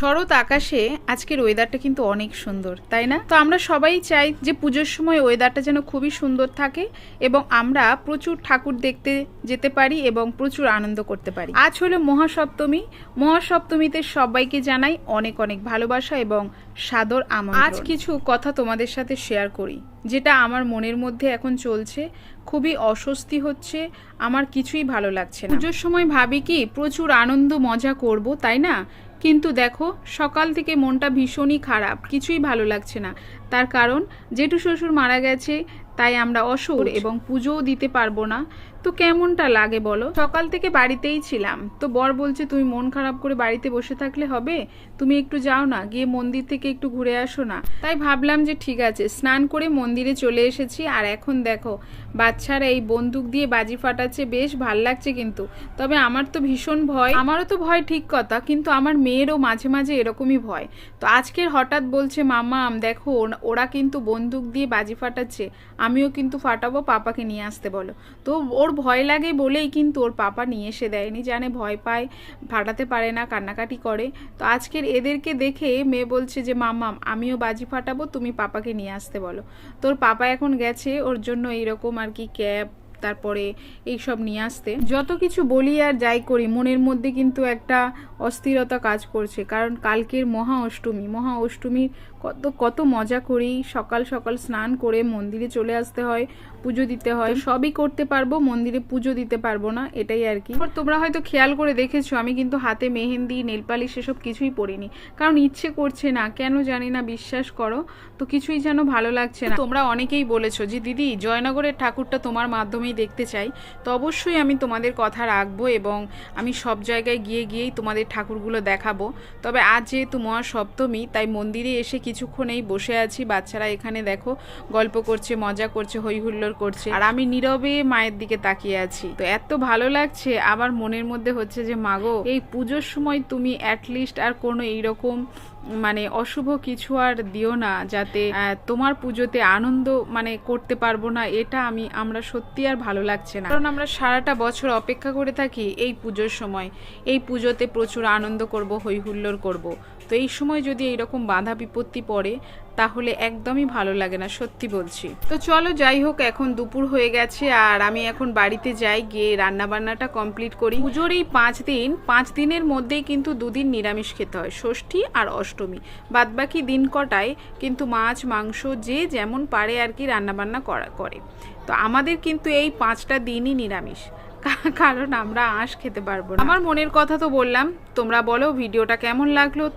শরৎ আকাশে আজকের ওয়েদারটা কিন্তু অনেক সুন্দর, তাই না? তো আমরা সবাই চাই যে পুজোর সময় ওয়েদারটা যেন খুবই সুন্দর থাকে এবং আমরা প্রচুর ঠাকুর দেখতে যেতে পারি এবং প্রচুর আনন্দ করতে পারি। আজ হলো মহাসপ্তমী। মহাসপ্তমীতে সবাইকে জানাই অনেক অনেক ভালোবাসা এবং সাদর আমন্ত্রণ। আজ কিছু কথা তোমাদের সাথে শেয়ার করি, যেটা আমার মনের মধ্যে এখন চলছে। খুবই অস্বস্তি হচ্ছে, আমার কিছুই ভালো লাগছে না। পুজোর সময় ভাবি কি প্রচুর আনন্দ মজা করব, তাই না? কিন্তু দেখো সকাল থেকে মনটা ভীষণই খারাপ, কিছুই ভালো লাগছে না। তার কারণ জেঠু শ্বশুর মারা গেছে, তাই আমরা অসুর এবং পুজোও দিতে পারবো না। তো কেমনটা লাগে বলো? সকাল থেকে বাড়িতেই ছিলাম, তো বর বলছে তুমি মন খারাপ করে বাড়িতে বসে থাকলে হবে, তুমি একটু যাও না, গিয়ে মন্দির থেকে একটু ঘুরে আসো না। তাই ভাবলাম যে ঠিক আছে, স্নান করে মন্দিরে চলে এসেছি। আর এখন দেখো বাচ্চারা এই বন্দুক দিয়ে বাজি ফাটাচ্ছে, বেশ ভাল লাগছে। কিন্তু তবে আমার তো ভীষণ ভয়। আমারও তো ভয় ঠিক কথা, কিন্তু আমার মেয়েরও মাঝে মাঝে এরকমই ভয়। তো আজকের হঠাৎ বলছে মামা দেখো ওরা কিন্তু বন্দুক দিয়ে বাজি ফাটাচ্ছে, আমিও কিন্তু ফাটাবো, পাপাকে নিয়ে আসতে বলো। তো ওর ভয় লাগে বলেই কিন্তু ওর পাপা নিয়ে এসে দেয়নি, জানে ভয় পায়, ফাটাতে পারে না, কান্নাকাটি করে। তো আজকের এদেরকে দেখে মেয়ে বলছে যে মামা আমিও বাজি ফাটাবো, তুমি পাপাকে নিয়ে আসতে বলো। তোর পাপা এখন গেছে ওর জন্য এইরকম আর কি ক্যাপ, তারপরে এইসব নিয়ে আসতে। যত কিছু বলি আর যাই করি, মনের মধ্যে কিন্তু একটা অস্থিরতা কাজ করছে। কারণ কালকের মহা অষ্টমীর কত কত মজা করি। সকাল সকাল স্নান করে মন্দিরে চলে আসতে হয়, পুজো দিতে হয়। সবই করতে পারবো, মন্দিরে পুজো দিতে পারবো না, এটাই আর কি। তোমরা হয়তো খেয়াল করে দেখেছো আমি কিন্তু হাতে মেহেন্দি, নেলপালিশ এসব কিছুই পরিনি, কারণ ইচ্ছে করছে না, কেন জানি না, বিশ্বাস করো। তো কিছুই যেন ভালো লাগছে না। তোমরা অনেকেই বলেছো যে দিদি জয়নগরের ঠাকুরটা তোমার মাধ্যমেই দেখতে চাই। তো অবশ্যই আমি তোমাদের কথা রাখবো এবং আমি সব জায়গায় গিয়েই তোমাদের ঠাকুরগুলো দেখাবো। তবে আজ যেহেতু মহাসপ্তমী, তাই মন্দিরে এসে কিছুক্ষণেই বসে আছি। বাচ্চারা এখানে দেখো গল্প করছে, মজা করছে, হই হুল্লোড় করছে, আর আমি নীরবে মায়ের দিকে তাকিয়ে আছি। তো এত ভালো লাগছে, আবার মনের মধ্যে হচ্ছে যে মাগো এই পুজোর সময় তুমি অ্যাটলিস্ট আর কোনো এইরকম মানে অশুভ কিছু আর দিও না, যাতে তোমার পুজোতে আনন্দ করতে পারবো না। এটা আমরা সত্যি আর ভালো লাগছে না। কারণ আমরা সারাটা বছর অপেক্ষা করে থাকি এই পুজোর সময়, এই পুজোতে প্রচুর আনন্দ করব, হই হুল্লোড় করব। তো এই সময় যদি এইরকম বাধা বিপত্তি পড়ে, তাহলে একদমই ভালো লাগে না, সত্যি বলছি। তো চলো যাই হোক, এখন দুপুর হয়ে গেছে আর আমি এখন বাড়িতে যাই, গিয়ে রান্না বান্নাটা কমপ্লিট করি। পুজোর এই 5 দিনের মধ্যেই কিন্তু 2 দিন নিরামিষ খেতে হয়, ষষ্ঠী আর অষ্টমী। বাদবাকি দিন কটায় কিন্তু মাছ মাংস যে যেমন পারে আর কি রান্নাবান্না করে। তো আমাদের কিন্তু এই 5টা দিনই নিরামিষ, কারণ আমরা আঁশ খেতে পারবো না। আমার মনের কথা তো বললাম, তোমরা বলো ভিডিওটা কেমন লাগলো।